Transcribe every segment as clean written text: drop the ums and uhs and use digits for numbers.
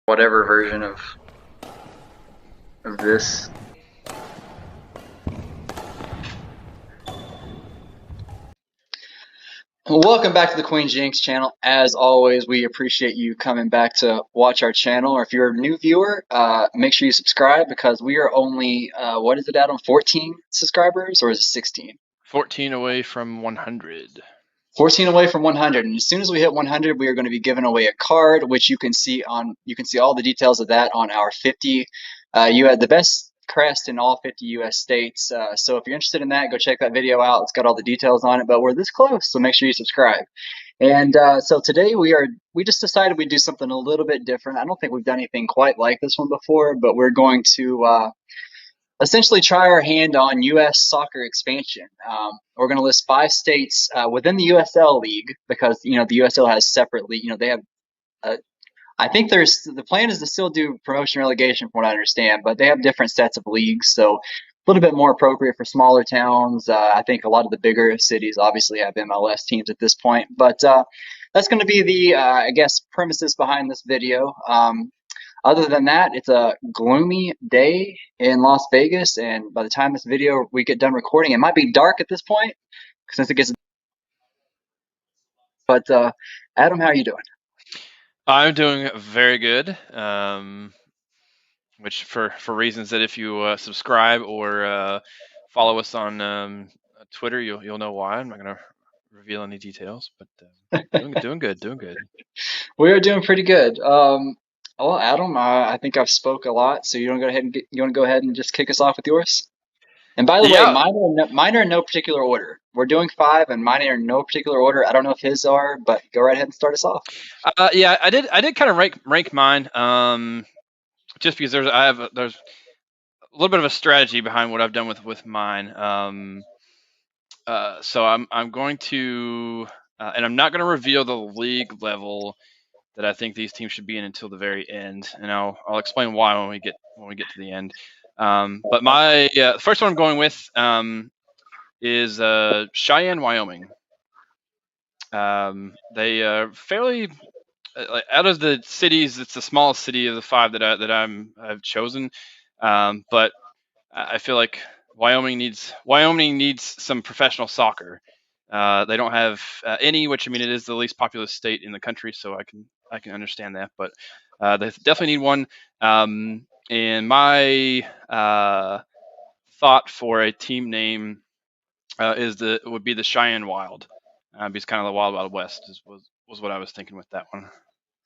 whatever version of this. Welcome back to the Queen Jinx channel. As always, we appreciate you coming back to watch our channel. Or if you're a new viewer, make sure you subscribe because we are only, what is it at on 14 subscribers, or is it 16? 14 away from 100. 14 away from 100, and as soon as we hit 100, we are going to be giving away a card, which you can see all the details of that on our 50. You had the best crest in all 50 U.S. states. So if you're interested in that, go check that video out. It's got all the details on it. But we're this close, so make sure you subscribe. And so today we just decided we'd do something a little bit different. I don't think we've done anything quite like this one before, but we're going to essentially try our hand on U.S. soccer expansion. We're going to list 5 states within the USL League because the USL has separately. They have. I think the plan is to still do promotion relegation from what I understand, but they have different sets of leagues, so a little bit more appropriate for smaller towns. I think a lot of the bigger cities obviously have MLS teams at this point, but that's going to be the I guess premises behind this video. Other than that, it's a gloomy day in Las Vegas, and by the time this video we get done recording, it might be dark at this point since it gets. But Adam, how are you doing? I'm doing very good. Which for reasons that if you subscribe or follow us on Twitter, you'll know why. I'm not gonna reveal any details, but doing good. We are doing pretty good. Well, Adam, I think I've spoke a lot, so you want to go ahead and just kick us off with yours? And by the way, Yeah, mine are in no particular order. We're doing 5, and mine are in no particular order. I don't know if his are, but go right ahead and start us off. yeah. I did kind of rank mine. Just because there's a little bit of a strategy behind what I've done with mine. So I'm going to, and I'm not going to reveal the league level that I think these teams should be in until the very end, and I'll explain why when we get to the end. But my first one I'm going with is Cheyenne, Wyoming. They are fairly out of the cities. It's the smallest city of the 5 I've chosen, but I feel like Wyoming needs some professional soccer. They don't have any, which I mean it is the least populous state in the country, so I can understand that. But they definitely need one. And my thought for a team name would be the Cheyenne Wild, because kind of the Wild Wild West was what I was thinking with that one.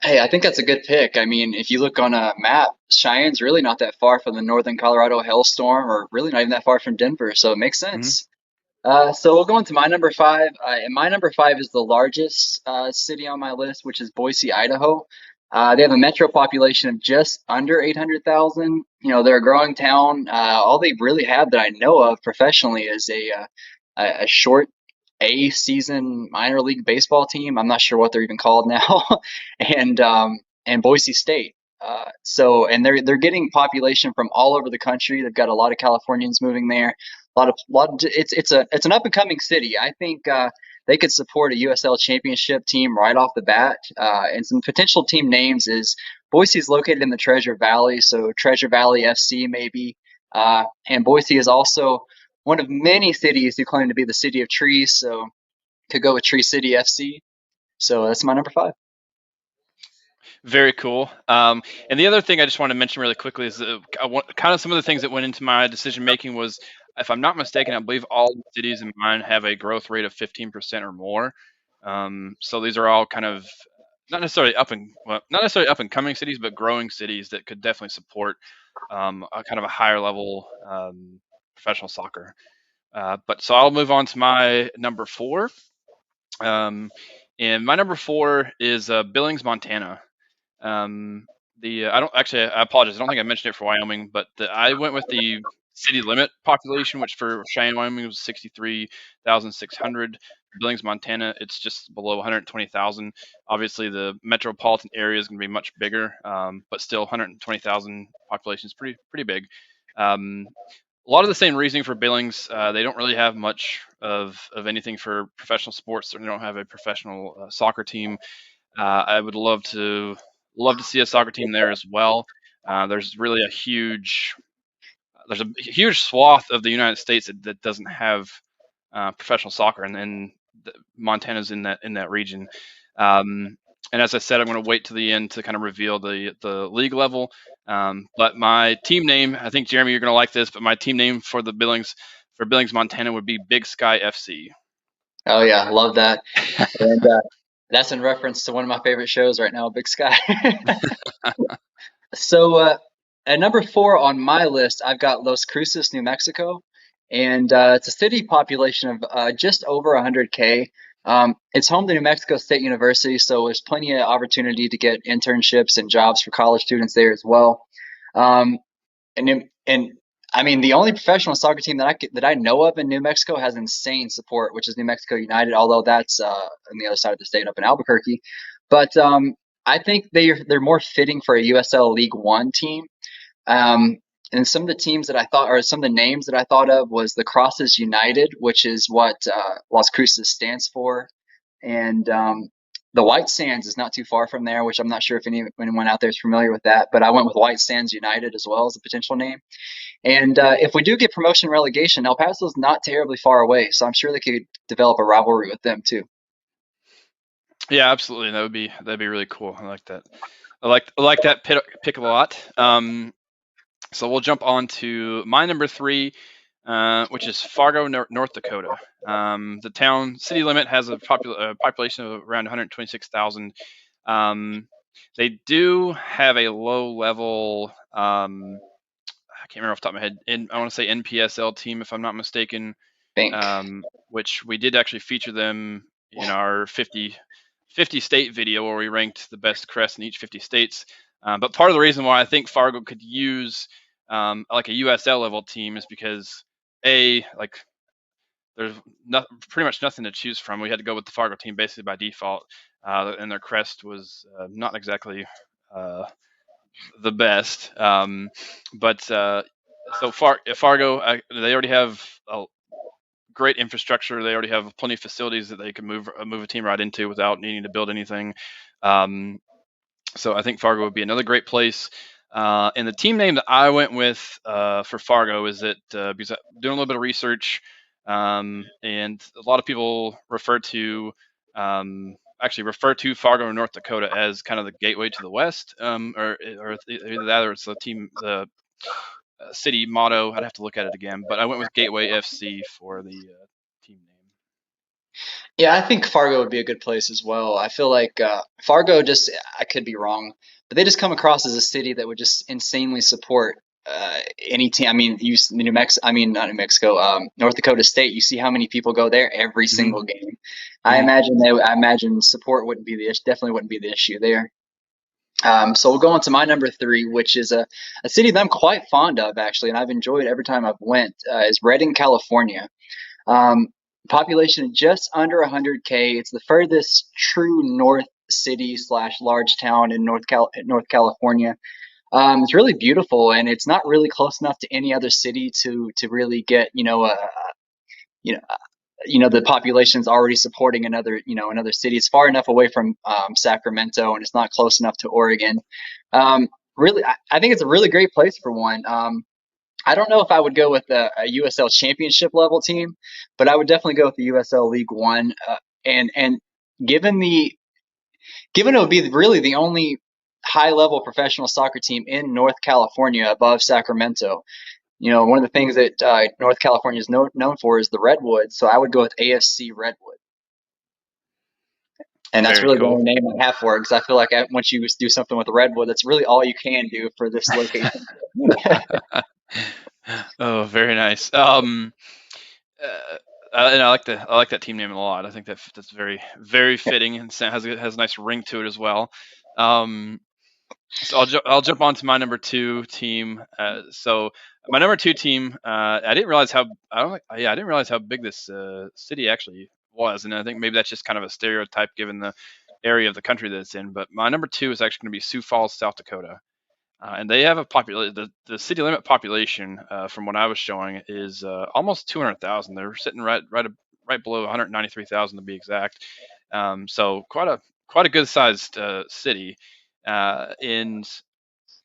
Hey, I think that's a good pick. I mean, if you look on a map, Cheyenne's really not that far from the northern Colorado hailstorm, or really not even that far from Denver, so it makes Mm-hmm. sense. So we'll go into my number 5, and my number 5 is the largest city on my list, which is Boise, Idaho. They have a metro population of just under 800,000. They're a growing town. All they really have that I know of professionally is a short A season minor league baseball team. I'm not sure what they're even called now, and Boise State. And they're getting population from all over the country. They've got a lot of Californians moving there. It's an up and coming city. I think they could support a USL championship team right off the bat. And some potential team names is Boise is located in the Treasure Valley, so Treasure Valley FC maybe. And Boise is also one of many cities who claim to be the city of trees, so could go with Tree City FC. So that's my number 5. Very cool. And the other thing I just want to mention really quickly is kind of some of the things that went into my decision making was, if I'm not mistaken, I believe all the cities in mine have a growth rate of 15% or more. So these are all kind of not necessarily not necessarily up and coming cities, but growing cities that could definitely support a kind of a higher level professional soccer. But so I'll move on to my number 4. And my number 4 is Billings, Montana. I don't actually. I apologize. I don't think I mentioned it for Wyoming, but I went with the city limit population, which for Cheyenne, Wyoming was 63,600. Billings, Montana, it's just below 120,000. Obviously, the metropolitan area is going to be much bigger, but still 120,000 population is pretty big. A lot of the same reasoning for Billings. They don't really have much of anything for professional sports. They don't have a professional soccer team. I would love to Love to see a soccer team there as well. There's really a huge there's a huge swath of the United States that doesn't have professional soccer, and Montana's in that region. And as I said, I'm going to wait to the end to kind of reveal the league level. But my team name, I think Jeremy, you're going to like this. But my team name for the Billings, Montana, would be Big Sky FC. Oh yeah, love that. And that's in reference to one of my favorite shows right now, Big Sky. So at number 4 on my list, I've got Los Cruces, New Mexico, and it's a city population of just over 100K. It's home to New Mexico State University, so there's plenty of opportunity to get internships and jobs for college students there as well. Um, and I mean, the only professional soccer team that I know of in New Mexico has insane support, which is New Mexico United, although that's on the other side of the state up in Albuquerque. But I think they're more fitting for a USL League One team. Um, and some of the teams that I thought, or some of the names that I thought of, was the Crosses United, which is what Las Cruces stands for, and the White Sands is not too far from there, which I'm not sure if anyone out there is familiar with that, but I went with White Sands United as well as a potential name. And if we do get promotion relegation, El Paso's not terribly far away, so I'm sure they could develop a rivalry with them too. Yeah, absolutely. That'd be really cool. I like that. I like that pick a lot. So we'll jump on to my number 3, which is Fargo, North Dakota. The town city limit has a population of around 126,000. They do have a low level. I can't remember off the top of my head. I want to say NPSL team, if I'm not mistaken. Think. Which we did actually feature them in our 50 state video where we ranked the best crests in each 50 states. But part of the reason why I think Fargo could use like a USL level team is because like there's pretty much nothing to choose from. We had to go with the Fargo team basically by default, and their crest was not exactly the best. But so Fargo, they already have a great infrastructure. They already have plenty of facilities that they can move a team right into without needing to build anything. So I think Fargo would be another great place. And the team name that I went with for Fargo is that because I'm doing a little bit of research, and a lot of people actually refer to Fargo, North Dakota, as kind of the gateway to the West, or either that or it's the city motto. I'd have to look at it again, but I went with Gateway FC for the team name. Yeah, I think Fargo would be a good place as well. I feel like Fargo just, I could be wrong, but they just come across as a city that would just insanely support any team. I mean, not New Mexico, North Dakota State. You see how many people go there every single game. I imagine support wouldn't be definitely wouldn't be the issue there. So we'll go on to my number 3, which is a city that I'm quite fond of actually, and I've enjoyed every time I've went. Is Redding, California. Um, Population just under 100K. It's the furthest true north city slash large town in North California. It's really beautiful, and it's not really close enough to any other city to really get you know the population's already supporting another city. It's far enough away from Sacramento, and it's not close enough to Oregon. Really, I think it's a really great place for one. I don't know if I would go with a USL Championship level team, but I would definitely go with the USL League One. And given it would be really the only high level professional soccer team in North California above Sacramento. One of the things that North California is known for is the Redwoods, so I would go with AFC Redwood. And that's Very really the cool. only name I have for it, because I feel like once you do something with Redwood, that's really all you can do for this location. Oh, very nice. And I like that team name a lot. I think that's very very fitting and has a nice ring to it as well. Um, so I'll jump on to my number 2 team. So my number 2 team, I didn't realize I didn't realize how big this city actually was, and I think maybe that's just kind of a stereotype given the area of the country that it's in. But my number 2 is actually going to be Sioux Falls, South Dakota. And they have the city limit population from what I was showing is almost 200,000. They're sitting right below 193,000 to be exact. So quite a good sized city. And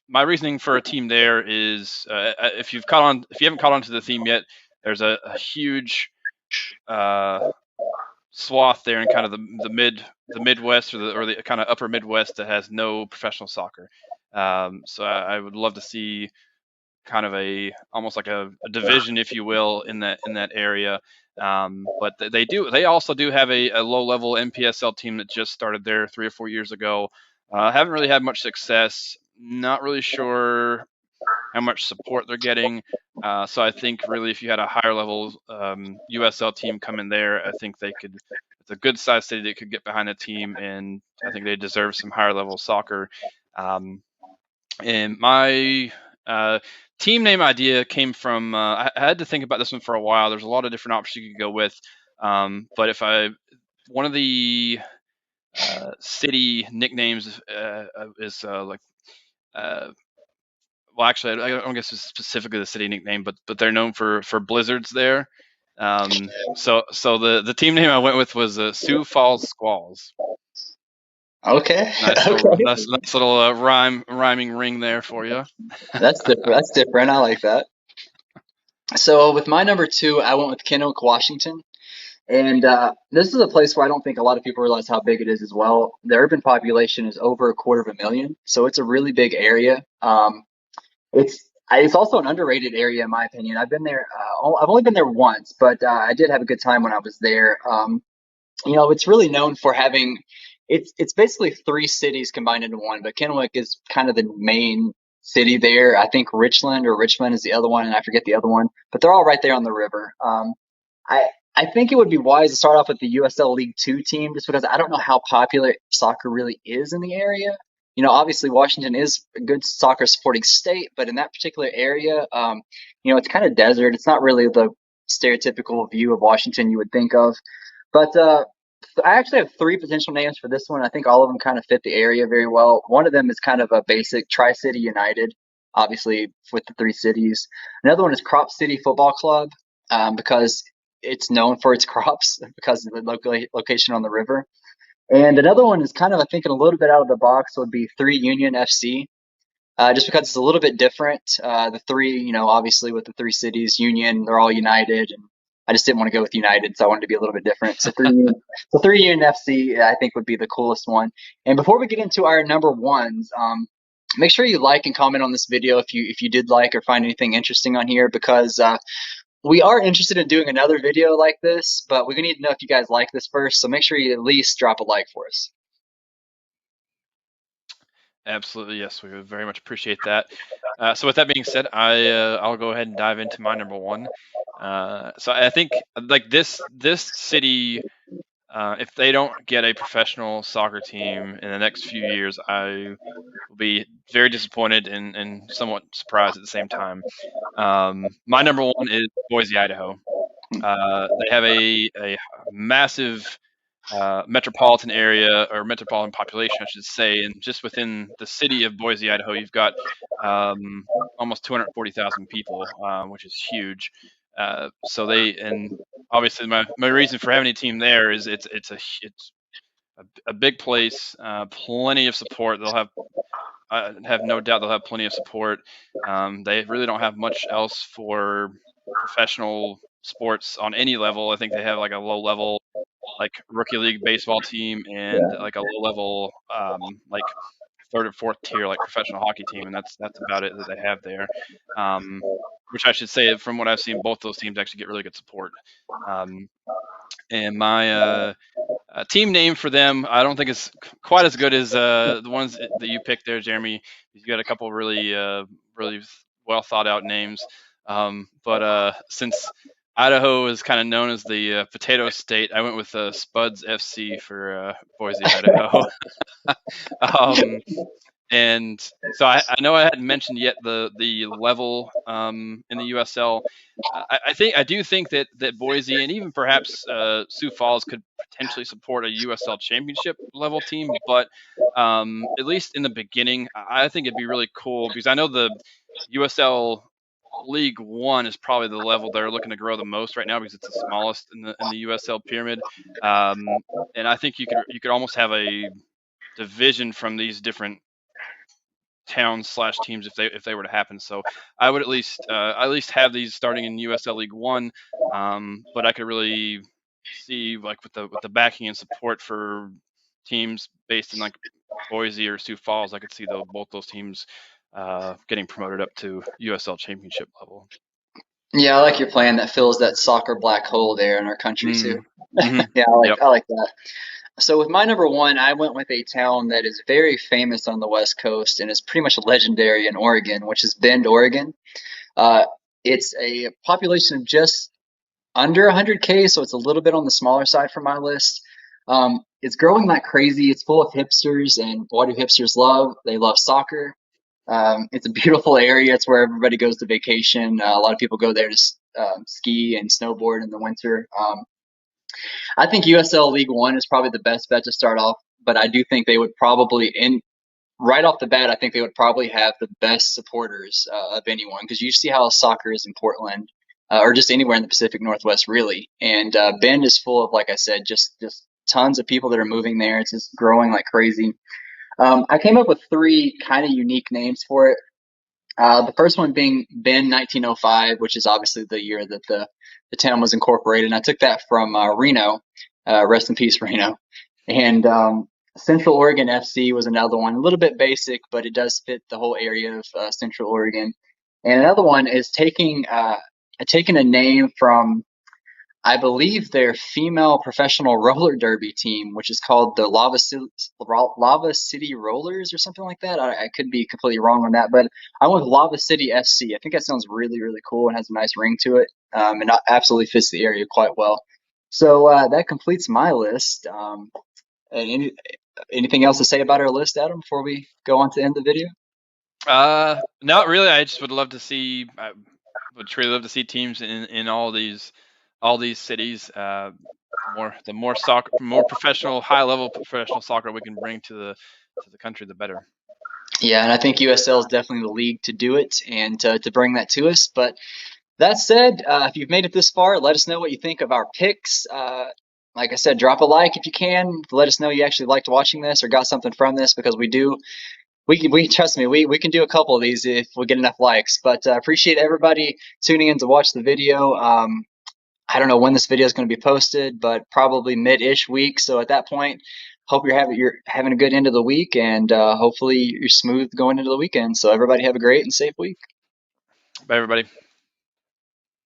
my reasoning for a team there is, if you haven't caught on to the theme yet, there's a huge uh, swath there in kind of the Midwest, or the kind of upper Midwest, that has no professional soccer. So I would love to see kind of almost like a division, if you will, in that area. But they also do have a low level NPSL team that just started there 3 or 4 years ago. Haven't really had much success. Not really sure how much support they're getting. So I think really, if you had a higher level USL team come in there, I think they could. It's a good sized city that could get behind the team, and I think they deserve some higher level soccer. Um, and my team name idea came from, I had to think about this one for a while. There's a lot of different options you could go with, but if I one of the city nicknames is like uh, well, actually, I don't guess it's specifically the city nickname, but they're known for blizzards there. So the team name I went with was Sioux Falls Squalls. Okay. Nice little Okay. nice little rhyming ring there for you. That's different. That's different. I like that. So with my number two, I went with Kennewick, Washington. And this is a place where I don't think a lot of people realize how big it is as well. The urban population is over a quarter of a million, so it's a really big area. It's also an underrated area in my opinion. I've been there. I've only been there once, but I did have a good time when I was there. It's really known for having. It's basically three cities combined into one, but Kennewick is kind of the main city there. I think Richmond is the other one, and I forget the other one, but they're all right there on the river. I I think it would be wise to start off with the USL League Two team, just because I don't know how popular soccer really is in the area. Obviously Washington is a good soccer supporting state, but in that particular area, it's kind of desert. It's not really the stereotypical view of Washington you would think of. But I actually have three potential names for this one. I think all of them kind of fit the area very well. One of them is kind of a basic Tri-City United, obviously with the three cities. Another one is Crop City Football Club, because it's known for its crops because of the location on the river. And another one is kind of, I think, a little bit out of the box would be Three Union FC, just because it's a little bit different. The three, obviously with the three cities, Union, they're all united, and I just didn't want to go with United, so I wanted to be a little bit different. Three Union FC, I think, would be the coolest one. And before we get into our number ones, make sure you like and comment on this video if you did like or find anything interesting on here, because we are interested in doing another video like this, but we need to know if you guys like this first. So make sure you at least drop a like for us. Absolutely, yes, we would very much appreciate that. So with that being said, I'll go ahead and dive into my number one. So I think like this city, if they don't get a professional soccer team in the next few years, I will be very disappointed and somewhat surprised at the same time. My number one is Boise, Idaho. They have a massive metropolitan area, or metropolitan population, I should say, and just within the city of Boise, Idaho, you've got almost 240,000 people, which is huge. And obviously my reason for having a team there is it's a big place, plenty of support. I have no doubt they'll have plenty of support. They really don't have much else for professional sports on any level. I think they have like a low level like rookie league baseball team and Yeah. like a low level like third or fourth tier like professional hockey team, and that's about it that they have there. Um, which I should say, from what I've seen, both those teams actually get really good support. Um, and my team name for them, I don't think it's quite as good as the ones that you picked there, Jeremy. You got a couple really well thought out names. But since Idaho is kind of known as the potato state, I went with Spuds FC for Boise, Idaho. um, and so I know I hadn't mentioned yet the level in the USL. I do think that Boise and even perhaps Sioux Falls could potentially support a USL championship level team, but at least in the beginning, I think it'd be really cool because I know the USL League One is probably the level they're looking to grow the most right now because it's the smallest in the USL pyramid, and I think you could almost have a division from these different towns slash teams if they were to happen. So I would at least have these starting in USL League One, but I could really see like with the backing and support for teams based in like Boise or Sioux Falls, I could see both those teams getting promoted up to USL Championship level. Yeah, I like your plan that fills that soccer black hole there in our country too. Mm. Hmm. Yeah, Yep. I like that. So with my number one, I went with a town that is very famous on the West Coast and is pretty much legendary in Oregon, which is Bend, Oregon. Uh, it's a population of just under 100K, so it's a little bit on the smaller side for my list. It's growing like crazy. It's full of hipsters, and what do hipsters love? They love soccer. It's a beautiful area. It's where everybody goes to vacation. A lot of people go there to ski and snowboard in the winter. I think USL League One is probably the best bet to start off, but I do think they would probably, in right off the bat, I think they would probably have the best supporters of anyone because you see how soccer is in Portland or just anywhere in the Pacific Northwest, really. And Bend is full of, like I said, just tons of people that are moving there. It's just growing like crazy. I came up with three kind of unique names for it. The first one being Ben 1905, which is obviously the year that the town was incorporated. And I took that from Reno, rest in peace, Reno. And Central Oregon FC was another one, a little bit basic, but it does fit the whole area of Central Oregon. And another one is taking a name from, I believe, their female professional roller derby team, which is called the Lava City Rollers or something like that. I could be completely wrong on that, but I went with Lava City FC. I think that sounds really, really cool and has a nice ring to it, and absolutely fits the area quite well. So that completes my list. And anything else to say about our list, Adam, before we go on to end the video? Not really. I just would love to see. I would truly love to see teams in all these cities. The more soccer, more professional, high level professional soccer we can bring to the country, the better. Yeah, and I think USL is definitely the league to do it and to bring that to us. But that said, if you've made it this far, let us know what you think of our picks. Like I said, drop a like if you can. Let us know you actually liked watching this or got something from this because we trust me, we can do a couple of these if we get enough likes. But appreciate everybody tuning in to watch the video. I don't know when this video is going to be posted, but probably mid-ish week. So at that point, hope you're having a good end of the week, and hopefully you're smooth going into the weekend. So everybody have a great and safe week. Bye, everybody.